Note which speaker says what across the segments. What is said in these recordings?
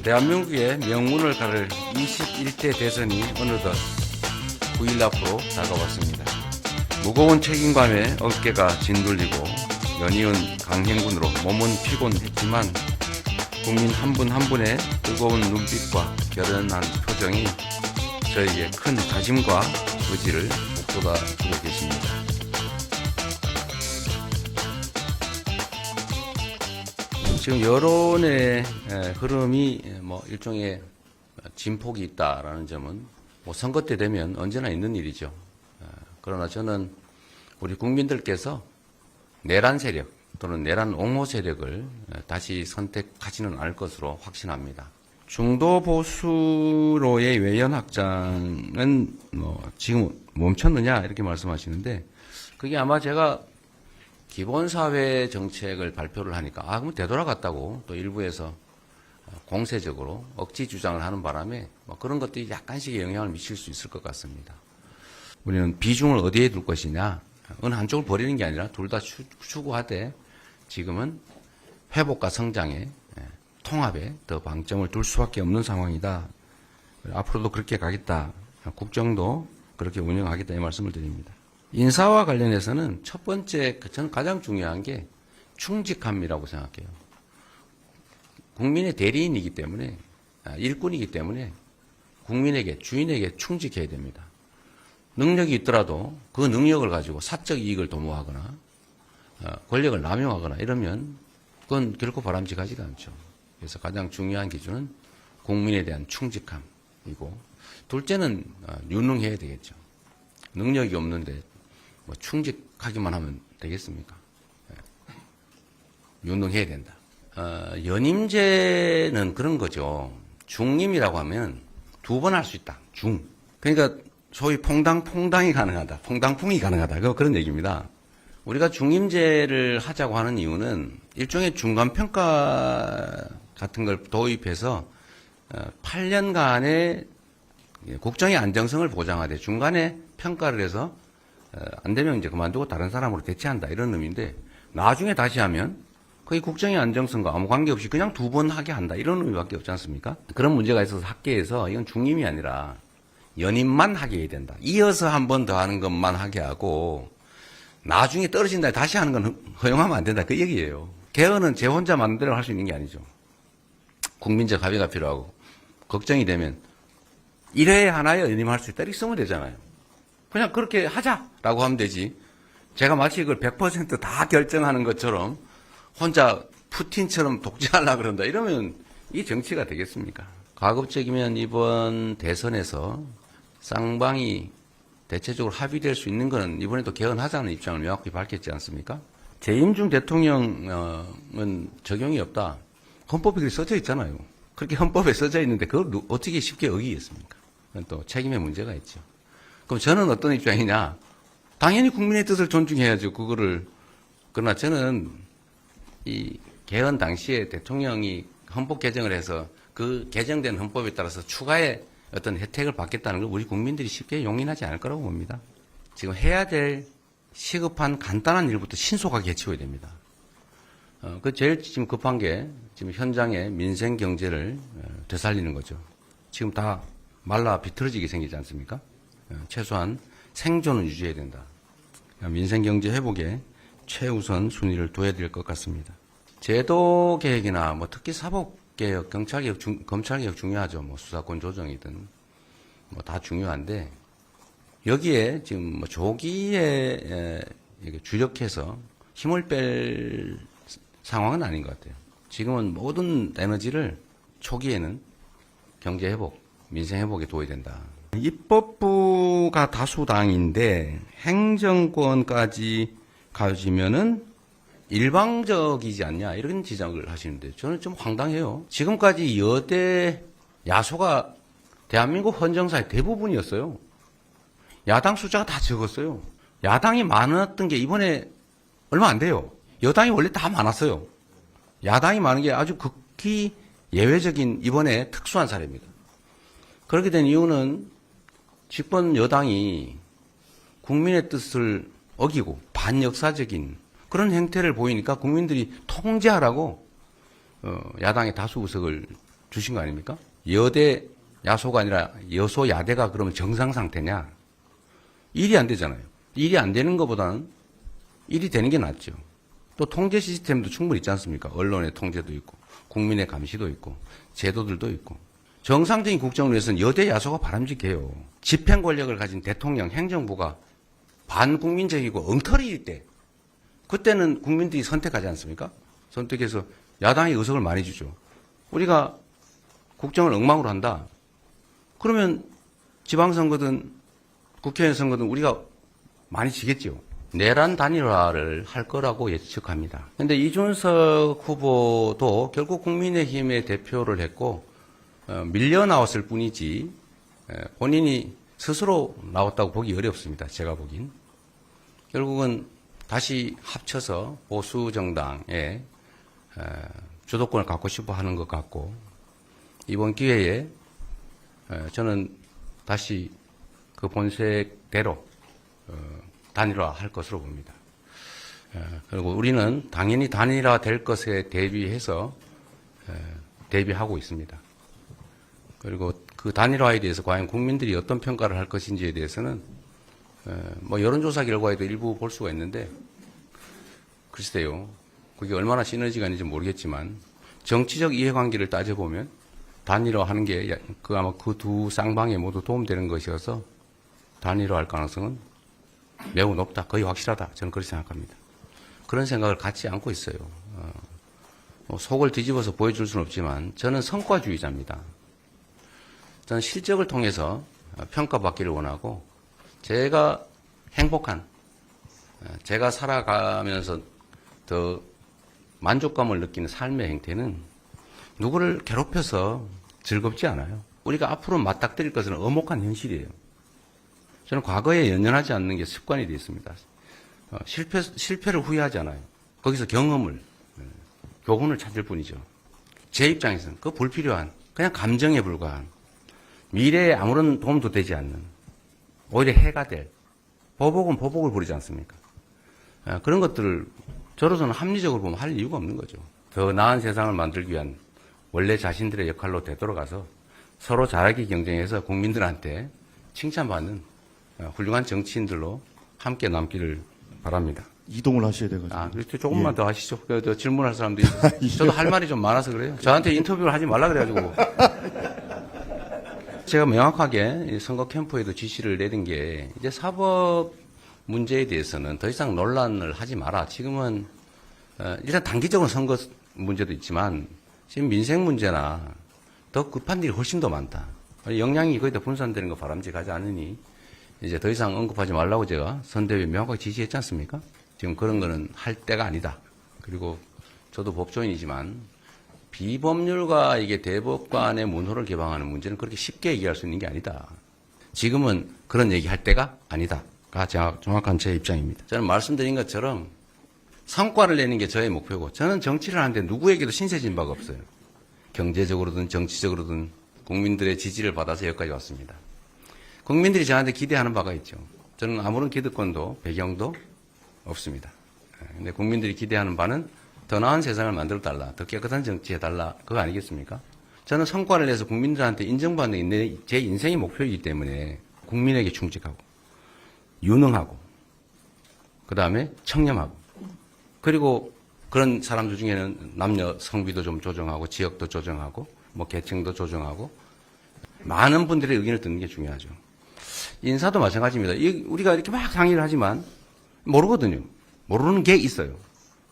Speaker 1: 대한민국의 명문을 가를 21대 대선이 어느덧 9일 앞으로 다가왔습니다. 무거운 책임감에 어깨가 진돌리고 연이은 강행군으로 몸은 피곤했지만 국민 한 분 한 분의 뜨거운 눈빛과 결연한 표정이 저에게 큰 다짐과 의지를 북돋아주고 계십니다. 지금 여론의 흐름이 일종의 진폭이 있다라는 점은 선거 때 되면 언제나 있는 일이죠. 그러나 저는 우리 국민들께서 내란 세력 또는 내란 옹호 세력을 다시 선택하지는 않을 것으로 확신합니다. 중도 보수로의 외연 확장은 지금 멈췄느냐 이렇게 말씀하시는데 그게 아마 제가 기본사회 정책을 발표를 하니까 그럼 되돌아갔다고 또 일부에서 공세적으로 억지 주장을 하는 바람에 그런 것들이 약간씩의 영향을 미칠 수 있을 것 같습니다. 우리는 비중을 어디에 둘 것이냐 어느 한쪽을 버리는 게 아니라 둘 다 추구하되 지금은 회복과 성장에 통합에 더 방점을 둘 수밖에 없는 상황이다. 앞으로도 그렇게 가겠다. 국정도 그렇게 운영하겠다 이 말씀을 드립니다. 인사와 관련해서는 첫 번째 저는 가장 중요한 게 충직함이라고 생각해요. 국민의 대리인이기 때문에 일꾼이기 때문에 국민에게 주인에게 충직해야 됩니다. 능력이 있더라도 그 능력을 가지고 사적 이익을 도모하거나 권력을 남용하거나 이러면 그건 결코 바람직하지가 않죠. 그래서 가장 중요한 기준은 국민에 대한 충직함이고 둘째는 유능해야 되겠죠. 능력이 없는데 충직하기만 하면 되겠습니까? 유능해야 된다. 연임제는 그런 거죠. 중임이라고 하면 두 번 할 수 있다. 그러니까 소위 퐁당퐁당이 가능하다. 퐁당풍이 가능하다. 그런 얘기입니다. 우리가 중임제를 하자고 하는 이유는 일종의 중간평가 같은 걸 도입해서 8년간의 국정의 안정성을 보장하되 중간에 평가를 해서 안 되면 이제 그만두고 다른 사람으로 대체한다 이런 의미인데 나중에 다시 하면 거의 국정의 안정성과 아무 관계없이 그냥 두 번 하게 한다 이런 의미밖에 없지 않습니까? 그런 문제가 있어서 학계에서 이건 중임이 아니라 연임만 하게 해야 된다. 이어서 한 번 더 하는 것만 하게 하고 나중에 떨어진다 다시 하는 건 허용하면 안 된다 그 얘기예요. 개헌은 제 혼자 마음대로 할 수 있는 게 아니죠. 국민적 합의가 필요하고 걱정이 되면 1회에 하나에 연임할 수 있다 이렇게 쓰면 되잖아요. 그냥 그렇게 하자라고 하면 되지. 제가 마치 이걸 100% 결정하는 것처럼 혼자 푸틴처럼 독재하려고 그런다 이러면 이게 정치가 되겠습니까? 가급적이면 이번 대선에서 쌍방이 대체적으로 합의될 수 있는 것은 이번에도 개헌하자는 입장을 명확히 밝혔지 않습니까? 재임 중 대통령은 적용이 없다. 헌법에 그렇게 써져 있잖아요. 그렇게 헌법에 써져 있는데 그걸 어떻게 쉽게 어기겠습니까? 그건 또 책임의 문제가 있죠. 그럼 저는 어떤 입장이냐? 당연히 국민의 뜻을 존중해야죠. 그러나 저는 이 개헌 당시에 대통령이 헌법 개정을 해서 그 개정된 헌법에 따라서 추가의 어떤 혜택을 받겠다는 걸 우리 국민들이 쉽게 용인하지 않을 거라고 봅니다. 지금 해야 될 시급한 간단한 일부터 신속하게 해치워야 됩니다. 그 제일 지금 급한 게 지금 현장의 민생 경제를 되살리는 거죠. 지금 다 말라 비틀어지게 생기지 않습니까? 최소한 생존은 유지해야 된다. 민생 경제 회복에 최우선 순위를 둬야 될 것 같습니다. 제도 개혁이나 특히 사법개혁, 경찰개혁, 검찰개혁 중요하죠. 수사권 조정이든 다 중요한데 여기에 지금 조기에 주력해서 힘을 뺄 상황은 아닌 것 같아요. 지금은 모든 에너지를 초기에는 경제 회복, 민생 회복에 둬야 된다. 입법부가 다수당인데 행정권까지 가지면은 일방적이지 않냐 이런 지적을 하시는데 저는 좀 황당해요. 지금까지 여대 야소가 대한민국 헌정사의 대부분이었어요. 야당 숫자가 다 적었어요. 야당이 많았던 게 이번에 얼마 안 돼요. 여당이 원래 다 많았어요. 야당이 많은 게 아주 극히 예외적인 이번에 특수한 사례입니다. 그렇게 된 이유는 집권 여당이 국민의 뜻을 어기고 반역사적인 그런 행태를 보이니까 국민들이 통제하라고 야당의 다수 의석을 주신 거 아닙니까? 여대 야소가 아니라 여소 야대가 그러면 정상 상태냐? 일이 안 되잖아요. 일이 안 되는 것보다는 일이 되는 게 낫죠. 또 통제 시스템도 충분히 있지 않습니까? 언론의 통제도 있고 국민의 감시도 있고 제도들도 있고 정상적인 국정을 위해서는 여대 야소가 바람직해요. 집행 권력을 가진 대통령, 행정부가 반국민적이고 엉터리일 때 그때는 국민들이 선택하지 않습니까? 선택해서 야당이 의석을 많이 주죠. 우리가 국정을 엉망으로 한다. 그러면 지방선거든 국회의원 선거든 우리가 많이 지겠죠. 내란 단일화를 할 거라고 예측합니다. 그런데 이준석 후보도 결국 국민의힘의 대표를 했고 밀려 나왔을 뿐이지 본인이 스스로 나왔다고 보기 어렵습니다. 제가 보긴. 결국은 다시 합쳐서 보수 정당의 주도권을 갖고 싶어 하는 것 같고 이번 기회에 저는 다시 그 본색대로 단일화할 것으로 봅니다. 그리고 우리는 당연히 단일화 될 것에 대비해서 대비하고 있습니다. 그리고 그 단일화에 대해서 과연 국민들이 어떤 평가를 할 것인지에 대해서는 뭐 여론조사 결과에도 일부 볼 수가 있는데 글쎄요. 그게 얼마나 시너지가 있는지 모르겠지만 정치적 이해관계를 따져보면 단일화하는 게 아마 그 두 쌍방에 모두 도움되는 것이어서 단일화할 가능성은 매우 높다. 거의 확실하다. 저는 그렇게 생각합니다. 그런 생각을 갖지 않고 있어요. 속을 뒤집어서 보여줄 수는 없지만 저는 성과주의자입니다. 저는 실적을 통해서 평가받기를 원하고 제가 행복한, 제가 살아가면서 더 만족감을 느끼는 삶의 행태는 누구를 괴롭혀서 즐겁지 않아요. 우리가 앞으로 맞닥뜨릴 것은 엄혹한 현실이에요. 저는 과거에 연연하지 않는 게 습관이 되어 있습니다. 실패를 후회하지 않아요. 거기서 경험을, 교훈을 찾을 뿐이죠. 제 입장에서는 그 불필요한, 그냥 감정에 불과한, 미래에 아무런 도움도 되지 않는, 오히려 해가 될, 보복은 보복을 부리지 않습니까? 그런 것들을 저로서는 합리적으로 보면 할 이유가 없는 거죠. 더 나은 세상을 만들기 위한 원래 자신들의 역할로 되돌아가서 서로 잘하게 경쟁해서 국민들한테 칭찬받는 훌륭한 정치인들로 함께 남기를 바랍니다.
Speaker 2: 이동을 하셔야 돼가지고.
Speaker 1: 그렇죠. 조금만 더 하시죠. 질문할 사람도 있어요. 저도 할 말이 좀 많아서 그래요. 저한테 인터뷰를 하지 말라 그래가지고. 제가 명확하게 선거 캠프에도 지시를 내린 게 이제 사법 문제에 대해서는 더 이상 논란을 하지 마라. 지금은 일단 단기적으로 선거 문제도 있지만 지금 민생 문제나 더 급한 일이 훨씬 더 많다. 역량이 거의 다 분산되는 거 바람직하지 않으니 이제 더 이상 언급하지 말라고 제가 선대위에 명확하게 지시했지 않습니까? 지금 그런 거는 할 때가 아니다. 그리고 저도 법조인이지만 비법률과 이게 대법관의 문호를 개방하는 문제는 그렇게 쉽게 얘기할 수 있는 게 아니다. 지금은 그런 얘기 할 때가 아니다가 정확한 제 입장입니다. 저는 말씀드린 것처럼 성과를 내는 게 저의 목표고 저는 정치를 하는데 누구에게도 신세진 바가 없어요. 경제적으로든 정치적으로든 국민들의 지지를 받아서 여기까지 왔습니다. 국민들이 저한테 기대하는 바가 있죠. 저는 아무런 기득권도 배경도 없습니다. 근데 국민들이 기대하는 바는 더 나은 세상을 만들어달라, 더 깨끗한 정치해달라, 그거 아니겠습니까? 저는 성과를 내서 국민들한테 인정받는 게 제 인생의 목표이기 때문에 국민에게 충직하고 유능하고 그 다음에 청렴하고 그리고 그런 사람들 중에는 남녀 성비도 좀 조정하고 지역도 조정하고 뭐 계층도 조정하고 많은 분들의 의견을 듣는 게 중요하죠. 인사도 마찬가지입니다. 우리가 이렇게 막 상의를 하지만 모르거든요. 모르는 게 있어요.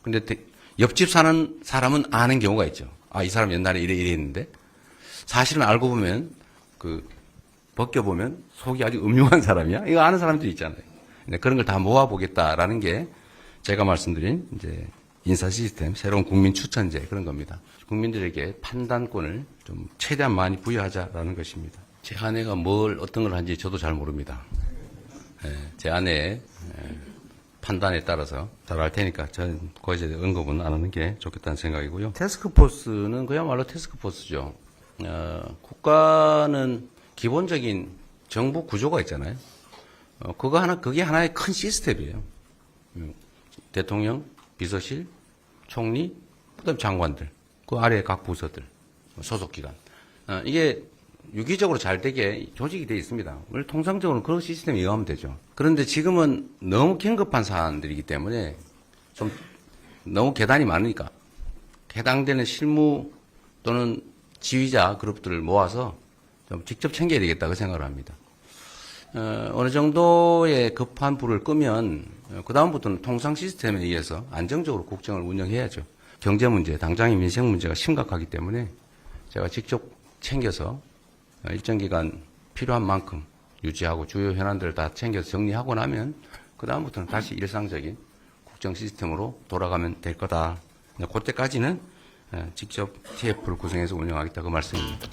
Speaker 1: 근데 옆집 사는 사람은 아는 경우가 있죠. 이 사람 옛날에 이래 했는데 사실은 알고 보면 벗겨보면 속이 아주 음흉한 사람이야. 이거 아는 사람들이 있잖아요. 근데 그런 걸 다 모아보겠다라는 게 제가 말씀드린 이제 인사 시스템, 새로운 국민 추천제 그런 겁니다. 국민들에게 판단권을 좀 최대한 많이 부여하자라는 것입니다. 제 아내가 어떤 걸 하는지 저도 잘 모릅니다. 제 아내의 판단에 따라서 잘할 테니까 저는 거기에 대해 언급은 안 하는 게 좋겠다는 생각이고요. 태스크포스는 그야말로 태스크포스죠. 국가는 기본적인 정부 구조가 있잖아요. 그게 하나의 큰 시스템이에요. 대통령, 비서실, 총리, 그다음 장관들, 그 아래 각 부서들, 소속기관. 이게 유기적으로 잘 되게 조직이 되어 있습니다. 원래 통상적으로 그런 시스템에 의하면 되죠. 그런데 지금은 너무 긴급한 사안들이기 때문에 좀 너무 계단이 많으니까 해당되는 실무 또는 지휘자 그룹들을 모아서 좀 직접 챙겨야 되겠다고 생각을 합니다. 어느 정도의 급한 불을 끄면 그다음부터는 통상 시스템에 의해서 안정적으로 국정을 운영해야죠. 경제 문제, 당장의 민생 문제가 심각하기 때문에 제가 직접 챙겨서 일정 기간 필요한 만큼 유지하고 주요 현안들을 다 챙겨서 정리하고 나면 그다음부터는 다시 일상적인 국정 시스템으로 돌아가면 될 거다. 그때까지는 직접 TF를 구성해서 운영하겠다 그 말씀입니다.